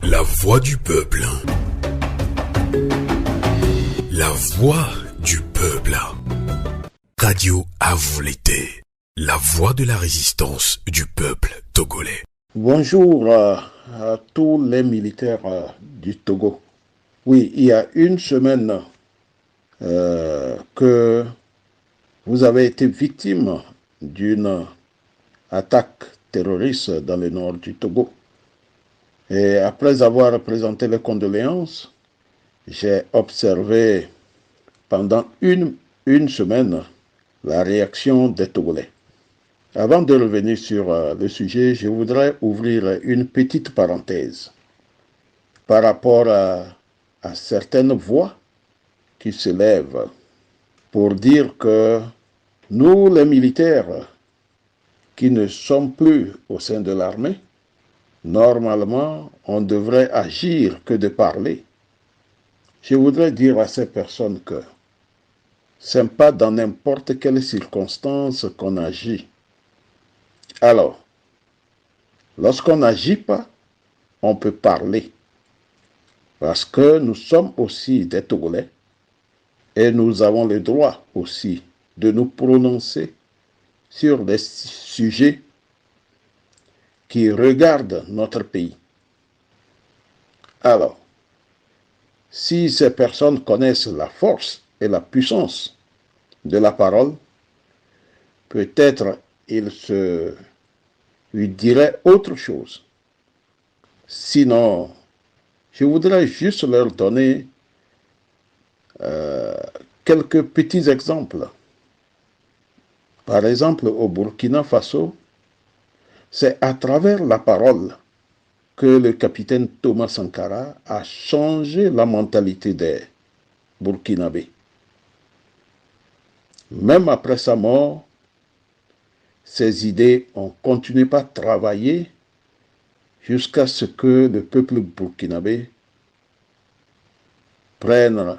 La voix du peuple. La voix du peuple. Radio à vous l'été. La voix de la résistance du peuple togolais. Bonjour à tous les militaires du Togo. Oui, il y a une semaine que vous avez été victime d'une attaque terroriste dans le nord du Togo. Et après avoir présenté les condoléances, j'ai observé pendant une semaine la réaction des Togolais. Avant de revenir sur le sujet, je voudrais ouvrir une petite parenthèse par rapport à certaines voix qui se lèvent pour dire que nous, les militaires, qui ne sommes plus au sein de l'armée, normalement, on devrait agir que de parler. Je voudrais dire à ces personnes que ce n'est pas dans n'importe quelle circonstance qu'on agit. Alors, lorsqu'on n'agit pas, on peut parler. Parce que nous sommes aussi des Togolais et nous avons le droit aussi de nous prononcer sur des sujets qui regardent notre pays. Alors, si ces personnes connaissent la force et la puissance de la parole, peut-être ils se lui diraient autre chose. Sinon, je voudrais juste leur donner quelques petits exemples. Par exemple, au Burkina Faso, c'est à travers la parole que le capitaine Thomas Sankara a changé la mentalité des Burkinabés. Même après sa mort, ses idées ont continué à travailler jusqu'à ce que le peuple burkinabé prenne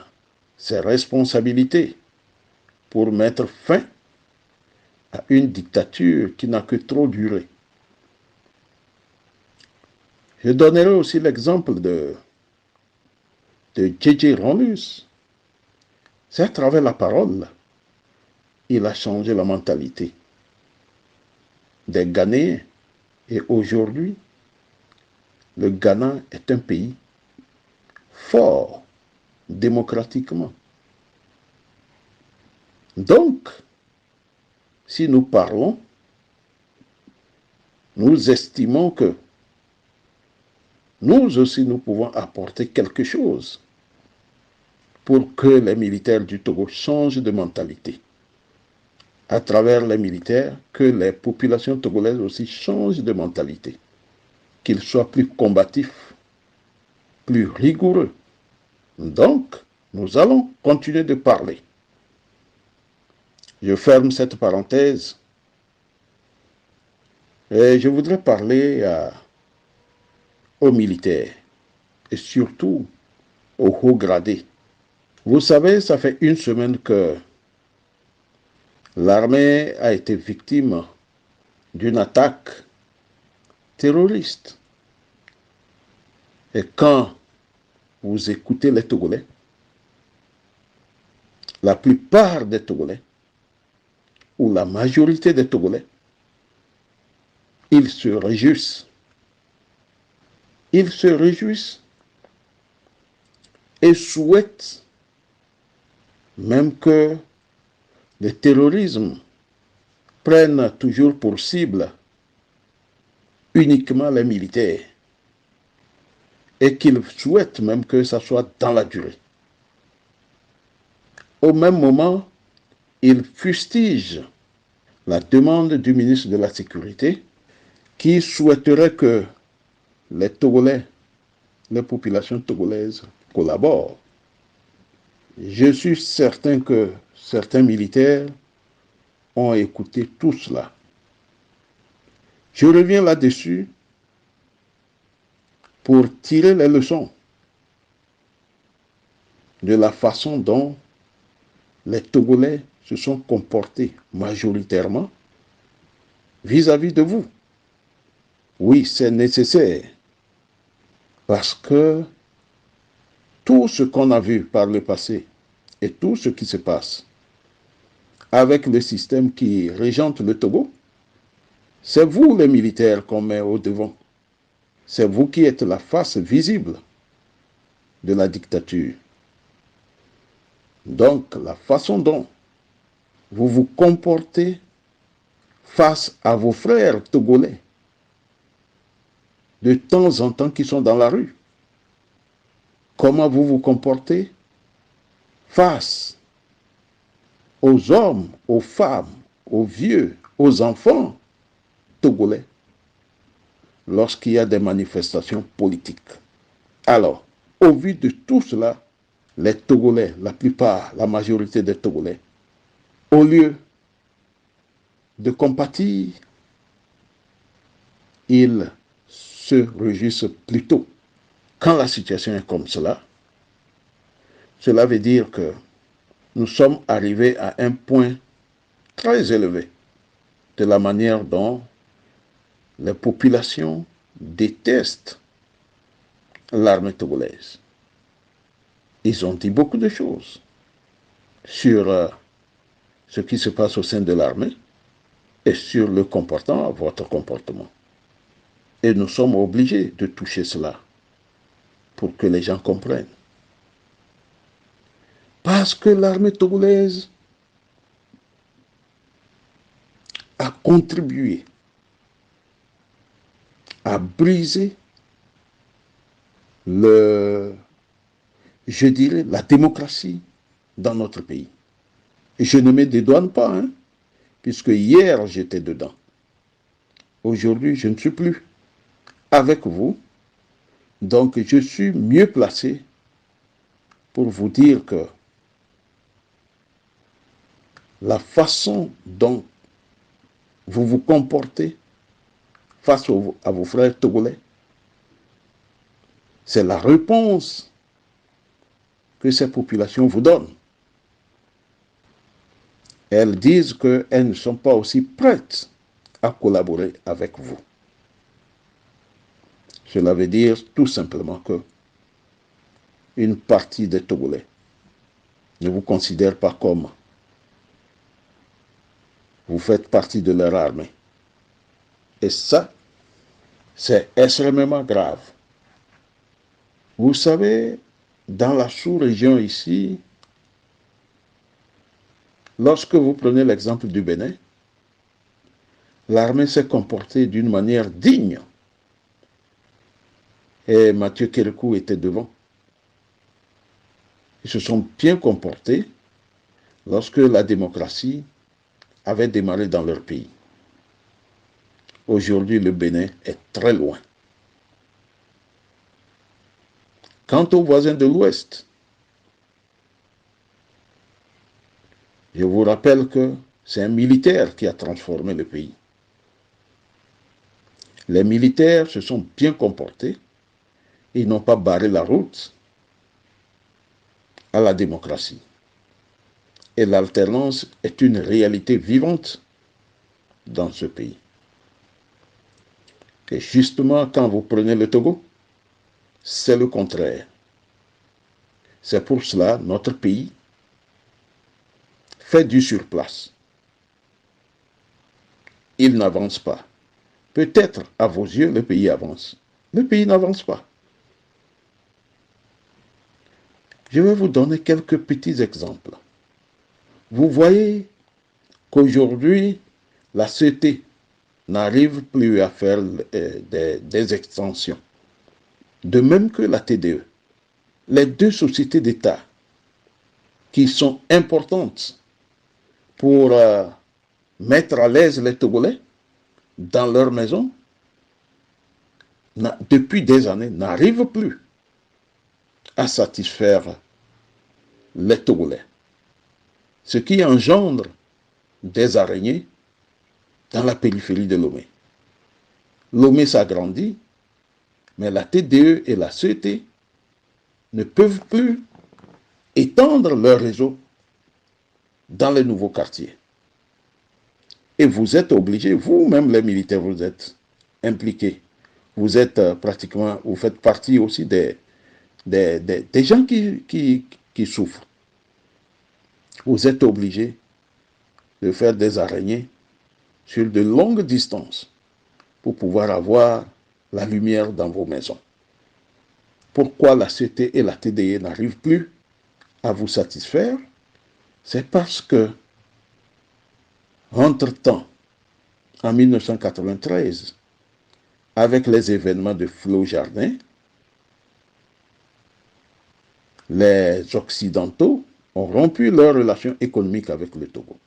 ses responsabilités pour mettre fin à une dictature qui n'a que trop duré. Je donnerai aussi l'exemple de Djedje Ronlus. C'est à travers la parole il a changé la mentalité des Ghanéens. Et aujourd'hui, le Ghana est un pays fort démocratiquement. Donc, si nous parlons, nous estimons que nous aussi nous pouvons apporter quelque chose pour que les militaires du Togo changent de mentalité. À travers les militaires, que les populations togolaises aussi changent de mentalité, qu'ils soient plus combatifs, plus rigoureux. Donc, nous allons continuer de parler. Je ferme cette parenthèse et je voudrais parler aux militaires et surtout aux hauts gradés. Vous savez, ça fait une semaine que l'armée a été victime d'une attaque terroriste. Et quand vous écoutez les Togolais, la plupart des Togolais, ou la majorité des Togolais, ils se réjouissent. Ils se réjouissent et souhaitent même que le terrorisme prenne toujours pour cible uniquement les militaires et qu'ils souhaitent même que ça soit dans la durée. Au même moment, ils fustigent la demande du ministre de la Sécurité qui souhaiterait que les Togolais, les populations togolaises collaborent. Je suis certain que certains militaires ont écouté tout cela. Je reviens là-dessus pour tirer les leçons de la façon dont les Togolais se sont comportés majoritairement vis-à-vis de vous. Oui, c'est nécessaire Parce que tout ce qu'on a vu par le passé et tout ce qui se passe avec le système qui régente le Togo, c'est vous les militaires qu'on met au devant. C'est vous qui êtes la face visible de la dictature. Donc, la façon dont vous vous comportez face à vos frères togolais, de temps en temps qui sont dans la rue, comment vous vous comportez face aux hommes, aux femmes, aux vieux, aux enfants togolais, lorsqu'il y a des manifestations politiques. Alors, au vu de tout cela, les Togolais, la plupart, la majorité des Togolais, au lieu de compatir, ils se réjouissent plutôt. Quand la situation est comme cela, cela veut dire que nous sommes arrivés à un point très élevé de la manière dont les populations détestent l'armée togolaise. Ils ont dit beaucoup de choses sur ce qui se passe au sein de l'armée et sur le comportement, votre comportement. Et nous sommes obligés de toucher cela pour que les gens comprennent. Parce que l'armée togolaise a contribué à briser la démocratie dans notre pays. Et je ne me dédouane pas, puisque hier j'étais dedans. Aujourd'hui, je ne suis plus avec vous. Donc, je suis mieux placé pour vous dire que la façon dont vous vous comportez face à vos frères togolais, c'est la réponse que ces populations vous donnent. Elles disent qu'elles ne sont pas aussi prêtes à collaborer avec vous. Cela veut dire tout simplement que une partie des Togolais ne vous considère pas comme vous faites partie de leur armée. Et ça, c'est extrêmement grave. Vous savez, dans la sous-région ici, lorsque vous prenez l'exemple du Bénin, l'armée s'est comportée d'une manière digne. Et Mathieu Kérékou était devant. Ils se sont bien comportés lorsque la démocratie avait démarré dans leur pays. Aujourd'hui, le Bénin est très loin. Quant aux voisins de l'Ouest, je vous rappelle que c'est un militaire qui a transformé le pays. Les militaires se sont bien comportés. Ils n'ont pas barré la route à la démocratie. Et l'alternance est une réalité vivante dans ce pays. Et justement, quand vous prenez le Togo, c'est le contraire. C'est pour cela que notre pays fait du surplace. Il n'avance pas. Peut-être à vos yeux, le pays avance. Le pays n'avance pas. Je vais vous donner quelques petits exemples. Vous voyez qu'aujourd'hui, la CET n'arrive plus à faire des extensions. De même que la TDE. Les deux sociétés d'État qui sont importantes pour mettre à l'aise les Togolais dans leur maison, depuis des années, n'arrivent plus à satisfaire les Togolais. Ce qui engendre des araignées dans la périphérie de Lomé. Lomé s'agrandit, mais la TDE et la CET ne peuvent plus étendre leur réseau dans les nouveaux quartiers. Et vous êtes obligés, vous-même les militaires, vous êtes impliqués vous êtes pratiquement, vous faites partie aussi des gens qui souffrent. Vous êtes obligés de faire des araignées sur de longues distances pour pouvoir avoir la lumière dans vos maisons. Pourquoi la CT et la TDE n'arrivent plus à vous satisfaire? C'est parce que, entre-temps, en 1993, avec les événements de Flo Jardin, les Occidentaux ont rompu leurs relations économiques avec le Togo.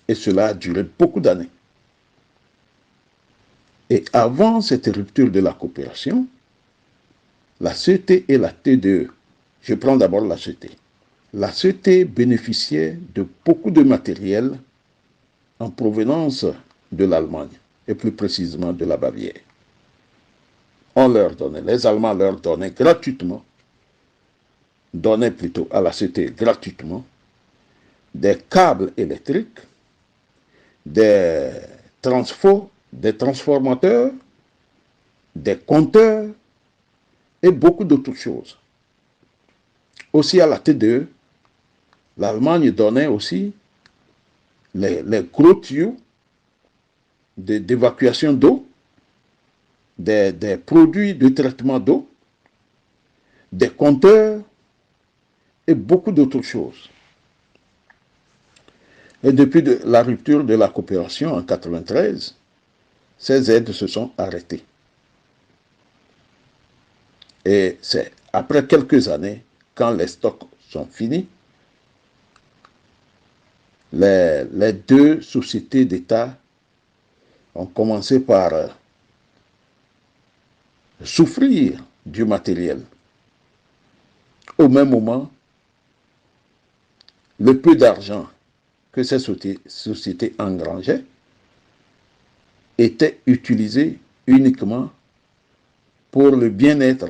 Et cela a duré beaucoup d'années. Et avant cette rupture de la coopération, la CT et la TDE, je prends d'abord la CT. La CT bénéficiait de beaucoup de matériel en provenance de l'Allemagne, et plus précisément de la Bavière. On leur donnait, les Allemands leur donnaient gratuitement, donnaient plutôt à la CT gratuitement, des câbles électriques, des transformateurs, des compteurs et beaucoup d'autres choses. Aussi à la TDE, l'Allemagne donnait aussi les gros tuyaux d'évacuation d'eau, des produits de traitement d'eau, des compteurs et beaucoup d'autres choses. Et depuis la rupture de la coopération en 1993, ces aides se sont arrêtées. Et c'est après quelques années, quand les stocks sont finis, les deux sociétés d'État ont commencé par souffrir du matériel. Au même moment, le peu d'argent que ces sociétés engrangeaient était utilisé uniquement pour le bien-être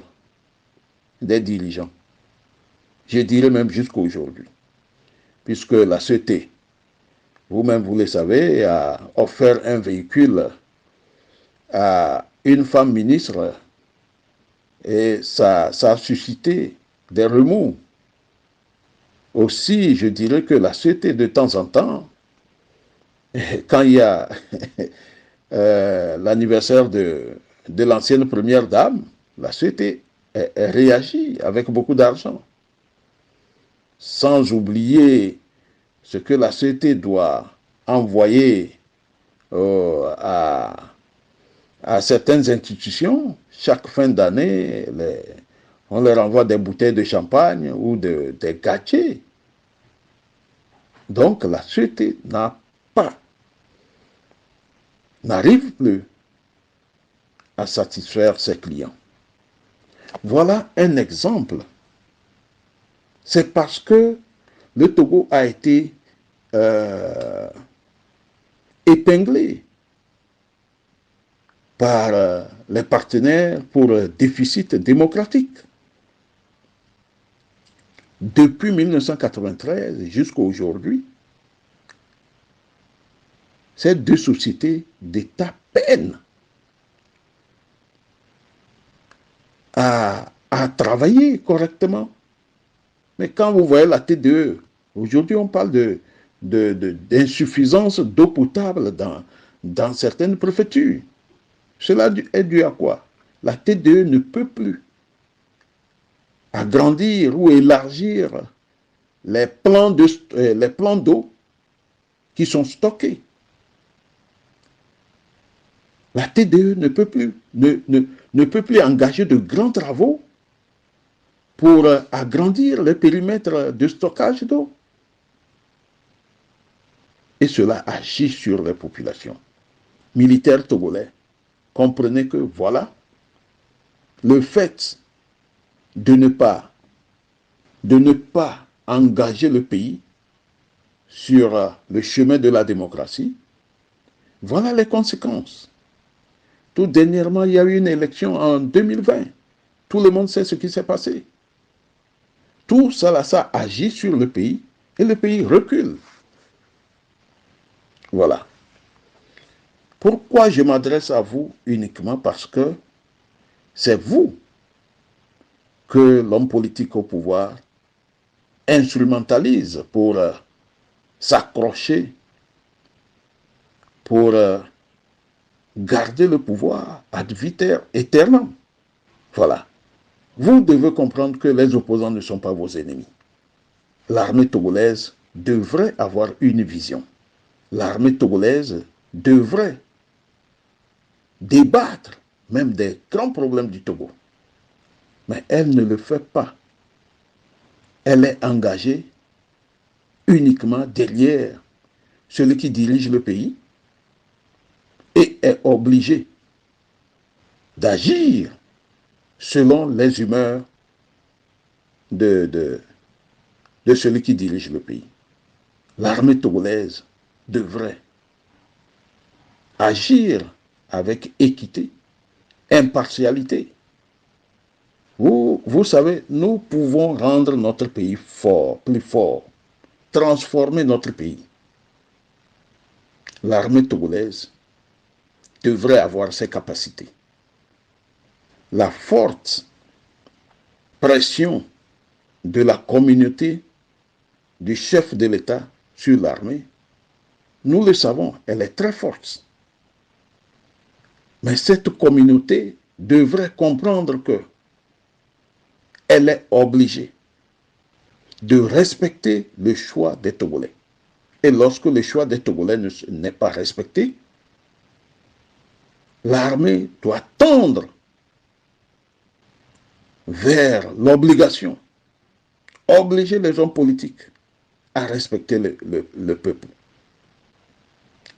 des dirigeants. Je dirais même jusqu'à aujourd'hui. Puisque la CT, vous-même vous le savez, a offert un véhicule à une femme ministre et ça a suscité des remous. Aussi, je dirais que la CT, de temps en temps, quand il y a l'anniversaire de l'ancienne première dame, la CT réagit avec beaucoup d'argent. Sans oublier ce que la CT doit envoyer à certaines institutions. Chaque fin d'année, on leur envoie des bouteilles de champagne ou des gâteaux. Donc la CT n'arrive plus à satisfaire ses clients. Voilà un exemple. C'est parce que le Togo a été épinglé par les partenaires pour déficit démocratique. Depuis 1993 jusqu'à aujourd'hui, ces deux sociétés d'État peinent à travailler correctement. Mais quand vous voyez la TDE, aujourd'hui on parle d'insuffisance d'eau potable dans certaines préfectures. Cela est dû à quoi? La TDE ne peut plus agrandir ou élargir les plans d'eau qui sont stockés. La TDE ne peut plus engager de grands travaux pour agrandir le périmètre de stockage d'eau. Et cela agit sur les populations. Militaires togolais, comprenez que voilà, le fait de ne pas engager le pays sur le chemin de la démocratie, voilà les conséquences. Tout dernièrement, il y a eu une élection en 2020. Tout le monde sait ce qui s'est passé. Tout ça, ça agit sur le pays et le pays recule. Voilà. Pourquoi je m'adresse à vous uniquement? Parce que C'est vous que l'homme politique au pouvoir instrumentalise pour s'accrocher, pour garder le pouvoir ad vitam aeternam. Voilà. Vous devez comprendre que les opposants ne sont pas vos ennemis. L'armée togolaise devrait avoir une vision. L'armée togolaise devrait débattre même des grands problèmes du Togo. Mais elle ne le fait pas. Elle est engagée uniquement derrière celui qui dirige le pays et est obligée d'agir selon les humeurs de celui qui dirige le pays. L'armée togolaise devrait agir avec équité, impartialité. Vous savez, nous pouvons rendre notre pays fort, plus fort, transformer notre pays. L'armée togolaise devrait avoir ces capacités. La forte pression de la communauté du chef de l'État sur l'armée, nous le savons, elle est très forte. Mais cette communauté devrait comprendre que elle est obligée de respecter le choix des Togolais. Et lorsque le choix des Togolais n'est pas respecté, l'armée doit tendre vers l'obligation, obliger les hommes politiques à respecter le peuple.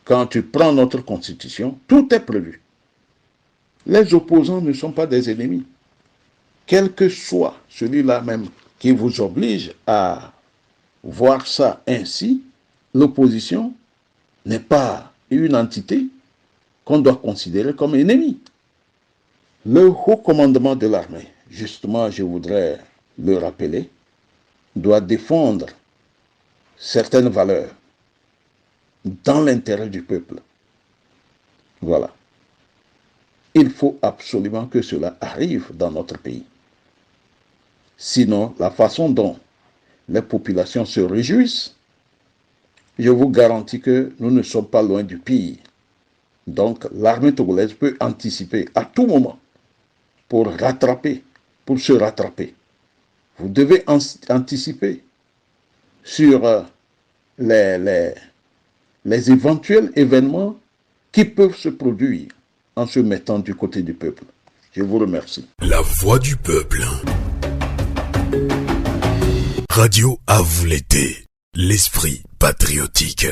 Quand tu prends notre constitution, tout est prévu. Les opposants ne sont pas des ennemis. Quel que soit celui-là même qui vous oblige à voir ça ainsi, l'opposition n'est pas une entité qu'on doit considérer comme ennemie. Le haut commandement de l'armée, justement, je voudrais le rappeler, doit défendre certaines valeurs dans l'intérêt du peuple. Voilà. Il faut absolument que cela arrive dans notre pays. Sinon, la façon dont les populations se réjouissent, je vous garantis que nous ne sommes pas loin du pire. Donc, l'armée togolaise peut anticiper à tout moment pour se rattraper. Vous devez anticiper sur les éventuels événements qui peuvent se produire en se mettant du côté du peuple. Je vous remercie. La voix du peuple. Radio à vous l'été, l'esprit patriotique.